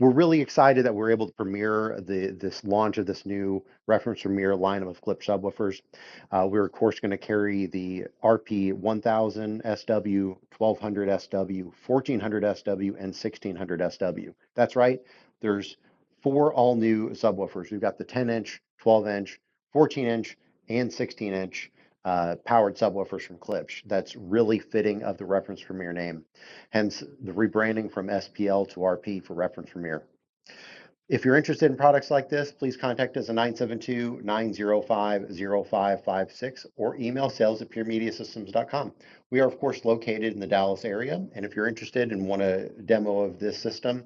We're really excited that we're able to premiere this launch of this new reference premiere lineup of Klipsch subwoofers. We're of course going to carry the RP-1200SW, 1200SW, 1400SW, and 1600SW. That's right. There's four all new subwoofers. We've got the 10-inch, 12-inch, 14-inch, and 16-inch powered subwoofers from Klipsch. That's really fitting of the reference premiere name. Hence the rebranding from SPL to RP for reference premiere. If you're interested in products like this, please contact us at 972-905-0556 or email sales@puremediasystems.com. We are, of course, located in the Dallas area, and if you're interested and want a demo of this system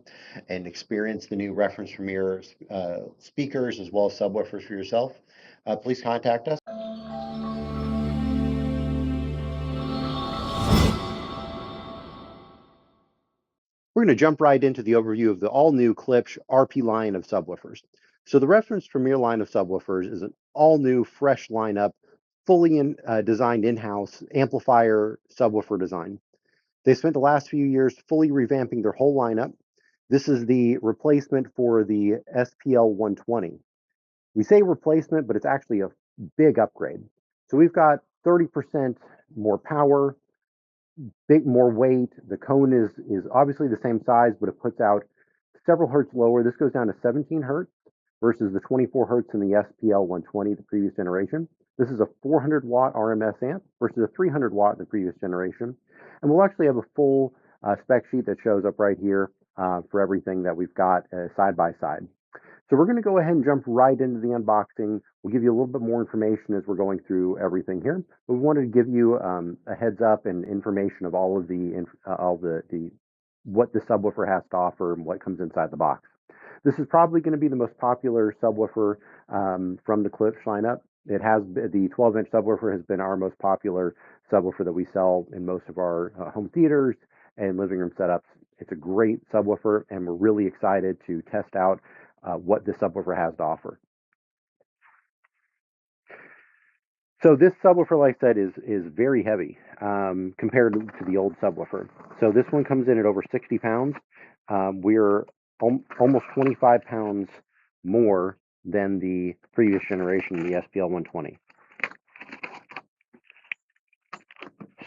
and experience the new reference premiere speakers as well as subwoofers for yourself, please contact us. We're going to jump right into the overview of the all-new Klipsch RP line of subwoofers. So the reference Premier line of subwoofers is an all-new, fresh lineup, fully designed in-house amplifier subwoofer design. They spent the last few years fully revamping their whole lineup. This is the replacement for the SPL 120. We say replacement, but it's actually a big upgrade. So we've got 30% more power, more weight. The cone is obviously the same size, but it puts out several hertz lower. This goes down to 17 hertz versus the 24 hertz in the SPL 120, the previous generation. This is a 400 watt RMS amp versus a 300 watt in the previous generation. And we'll actually have a full spec sheet that shows up right here for everything that we've got side by side. So we're going to go ahead and jump right into the unboxing. We'll give you a little bit more information as we're going through everything here. But we wanted to give you a heads up and information of all of what the subwoofer has to offer and what comes inside the box. This is probably going to be the most popular subwoofer from the Klipsch lineup. It has the 12-inch subwoofer has been our most popular subwoofer that we sell in most of our home theaters and living room setups. It's a great subwoofer, and we're really excited to test out what this subwoofer has to offer. So this subwoofer, like I said, is very heavy compared to the old subwoofer. So this one comes in at over 60 pounds. We're almost 25 pounds more than the previous generation, the SPL 120.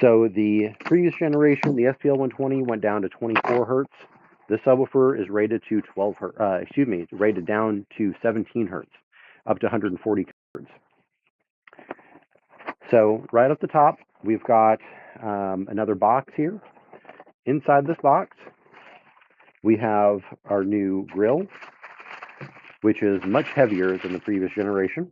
So the previous generation, the SPL 120, went down to 24 hertz. The subwoofer is rated to rated down to 17 hertz, up to 140 hertz. So right at the top, we've got another box here. Inside this box, we have our new grill, which is much heavier than the previous generation.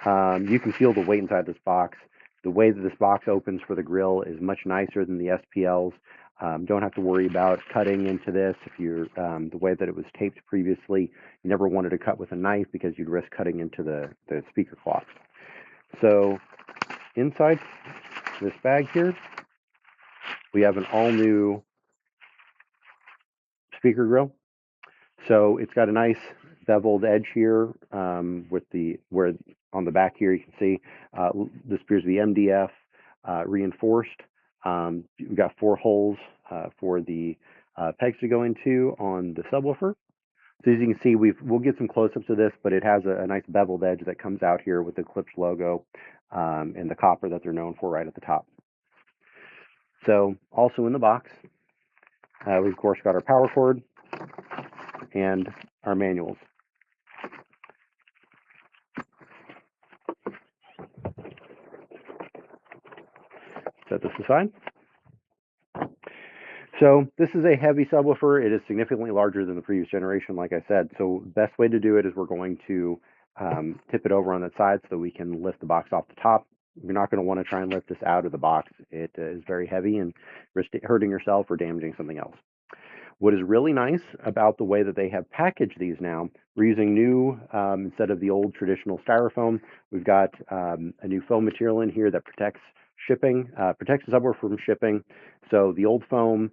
You can feel the weight inside this box. The way that this box opens for the grill is much nicer than the SPLs. Don't have to worry about cutting into this. If you're the way that it was taped previously, you never wanted to cut with a knife because you'd risk cutting into the speaker cloth. So inside this bag here, we have an all-new speaker grill. So it's got a nice beveled edge here where on the back here you can see this appears to be MDF reinforced. We've got 4 holes for the pegs to go into on the subwoofer. So as you can see, we'll get some close-ups of this, but it has a nice beveled edge that comes out here with the Klipsch logo and the copper that they're known for right at the top. So also in the box, we've of course got our power cord and our manuals. Set this aside. So this is a heavy subwoofer. It is significantly larger than the previous generation, like I said. So the best way to do it is we're going to tip it over on that side so that we can lift the box off the top. You're not going to want to try and lift this out of the box. It is very heavy and risk hurting yourself or damaging something else. What is really nice about the way that they have packaged these now, we're using new, instead of the old traditional styrofoam, we've got a new foam material in here that protects shipping, protects the subwoofer from shipping. So the old foam,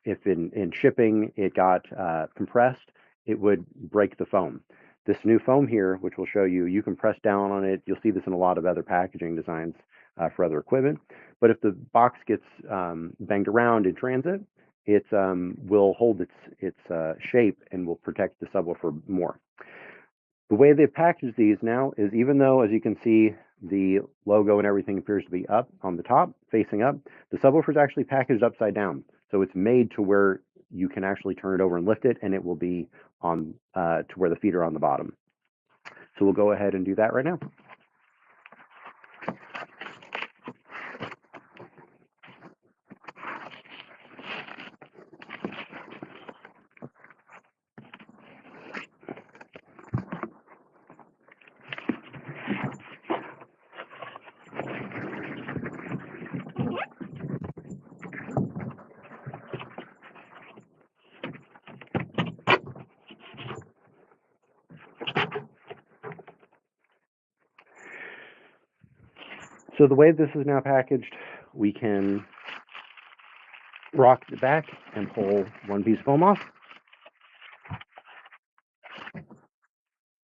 if in shipping it got compressed, it would break the foam. This new foam here, which we'll show you, you can press down on it. You'll see this in a lot of other packaging designs for other equipment. But if the box gets banged around in transit, it will hold its shape and will protect the subwoofer more. The way they've packaged these now is, even though, as you can see, the logo and everything appears to be up on the top, facing up, the subwoofer is actually packaged upside down. So it's made to where you can actually turn it over and lift it, and it will be on to where the feet are on the bottom. So we'll go ahead and do that right now. So the way this is now packaged, we can rock the back and pull one piece of foam off.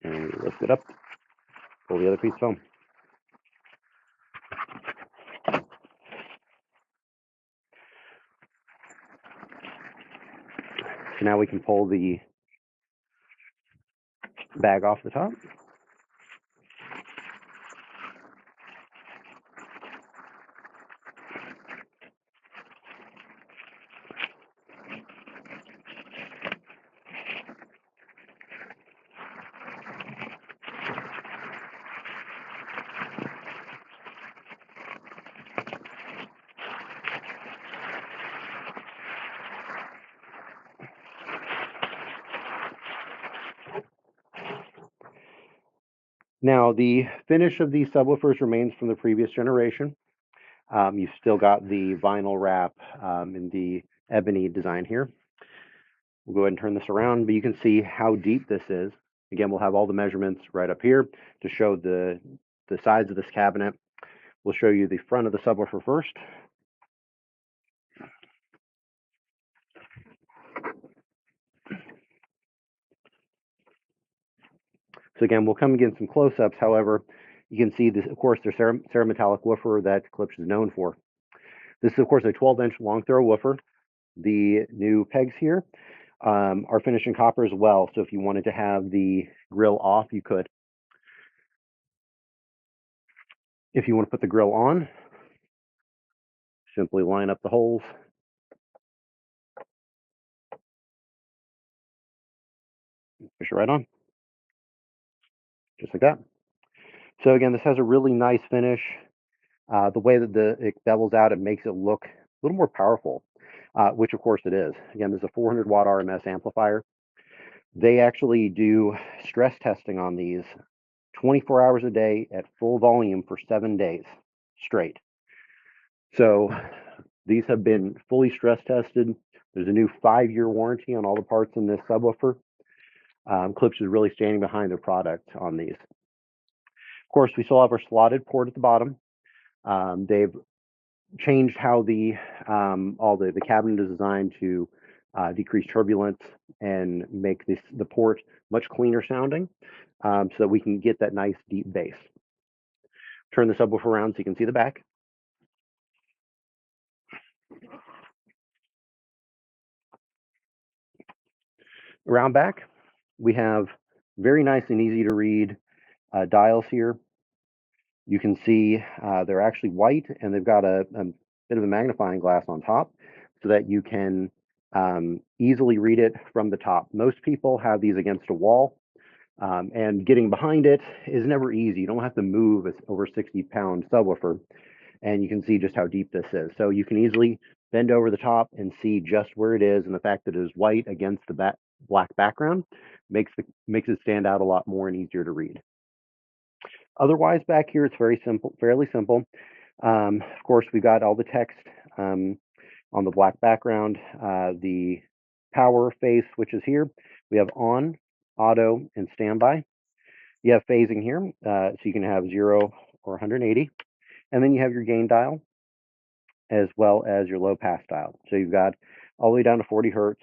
And we lift it up, pull the other piece of foam. So now we can pull the bag off the top. Now, the finish of these subwoofers remains from the previous generation. You've still got the vinyl wrap in the ebony design here. We'll go ahead and turn this around, but you can see how deep this is. Again, we'll have all the measurements right up here to show the size of this cabinet. We'll show you the front of the subwoofer first. So again, we'll come and get some close-ups. However, you can see this, of course, the cerametallic woofer that Klipsch is known for. This is, of course, a 12-inch long throw woofer. The new pegs here are finished in copper as well. So if you wanted to have the grill off, you could. If you want to put the grill on, simply line up the holes. Push it right on. Just like that. So again, this has a really nice finish. The way that it bevels out, it makes it look a little more powerful, which of course it is. Again, there's a 400 watt RMS amplifier. They actually do stress testing on these 24 hours a day at full volume for 7 days straight. So these have been fully stress tested. There's a new 5-year warranty on all the parts in this subwoofer. Klipsch is really standing behind their product on these. Of course, we still have our slotted port at the bottom. They've changed how all the cabinet is designed to decrease turbulence and make the port much cleaner sounding, so that we can get that nice deep bass. Turn the subwoofer around so you can see the back. Around back, we have very nice and easy to read dials here. You can see they're actually white, and they've got a bit of a magnifying glass on top so that you can easily read it from the top. Most people have these against a wall, and getting behind it is never easy. You don't have to move an over 60-pound subwoofer, and you can see just how deep this is. So you can easily bend over the top and see just where it is, and the fact that it is white against the black background makes it stand out a lot more and easier to read. Otherwise, back here, it's very simple, fairly simple. Of course, we got all the text on the black background. The power phase switches here. We have on, auto, and standby. You have phasing here, so you can have 0 or 180. And then you have your gain dial, as well as your low pass dial. So you've got all the way down to 40 hertz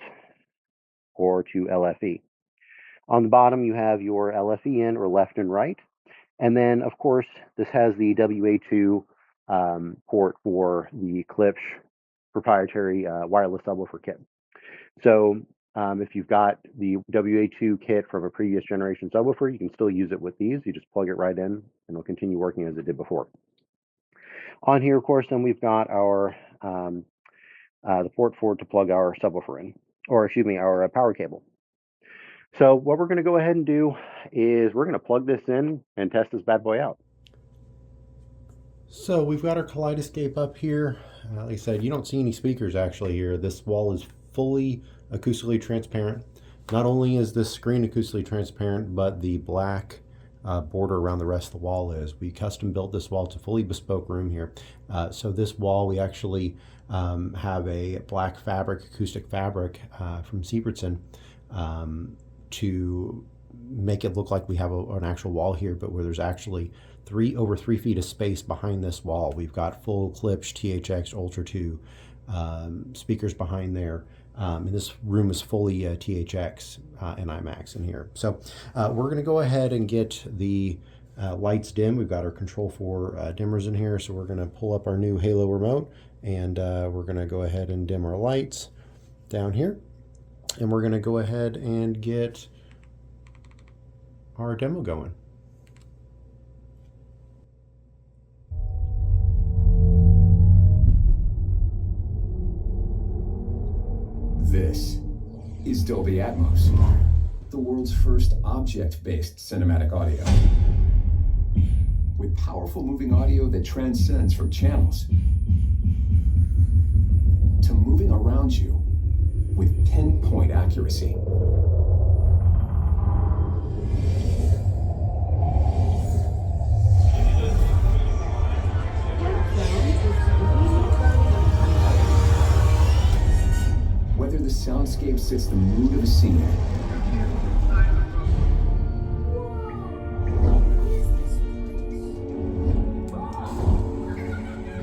or to LFE. On the bottom, you have your LFE in, or left and right. And then, of course, this has the WA2 port for the Klipsch proprietary wireless subwoofer kit. So if you've got the WA2 kit from a previous generation subwoofer, you can still use it with these. You just plug it right in and it'll continue working as it did before. On here, of course, then we've got our the port to plug our subwoofer in, or excuse me, our power cable. So what we're going to go ahead and do is we're going to plug this in and test this bad boy out. So we've got our Kaleidescape up here. Like I said, you don't see any speakers actually here. This wall is fully acoustically transparent. Not only is this screen acoustically transparent, but the black border around the rest of the wall is. We custom built this wall. It's a fully bespoke room here. So this wall, we actually have a black fabric, acoustic fabric from Siebertson to make it look like we have an actual wall here, but where there's actually over 3 feet of space behind this wall. We've got full Klipsch THX Ultra 2 speakers behind there. And this room is fully THX and IMAX in here. So we're going to go ahead and get the lights dim. We've got our Control 4 dimmers in here. So we're going to pull up our new Halo remote and we're going to go ahead and dim our lights down here. And we're going to go ahead and get our demo going. This is Dolby Atmos, the world's first object-based cinematic audio. With powerful moving audio that transcends from channels to moving around you with pinpoint accuracy. Whether the soundscape sets the mood of a scene,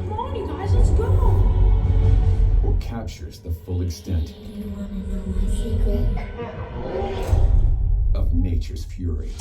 Come on, you guys, let's go. or captures the full extent of nature's fury.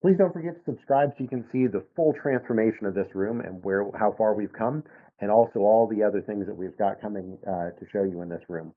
Please don't forget to subscribe so you can see the full transformation of this room and how far we've come, and also all the other things that we've got coming to show you in this room.